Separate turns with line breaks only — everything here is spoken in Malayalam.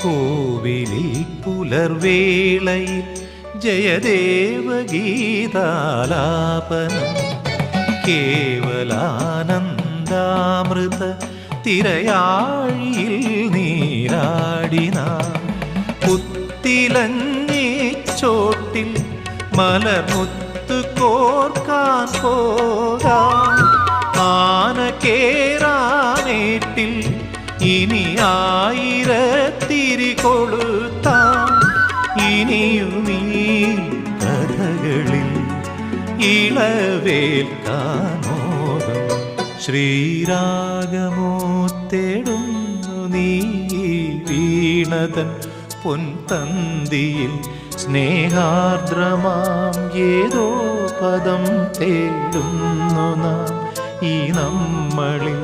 കോവിലിൽ പുലർവേളയിൽ ജയദേവഗീതാലാപനം കേവലാനന്ദാമൃത തിരയാഴിയിൽ നീരാടിന പുത്തിലഞ്ഞി ചോട്ടിൽ മലർമുത്തു കോർക്കാൻ പോകാം ആന കേറാനേട്ടിൽ ഇനി ആയിരത്തിരി കൊളുത്താം ഇനിയുമീ കഥകളിൽ ഇളവേൽക്കാനോകം ശ്രീരാഗമോ തേടുന്നു നീ വീണതൻ പൊൻതന്തിയിൽ സ്നേഹാർദ്രമാം ഏതോ പദം തേടുന്നു നാം ഈ നമ്മളിൽ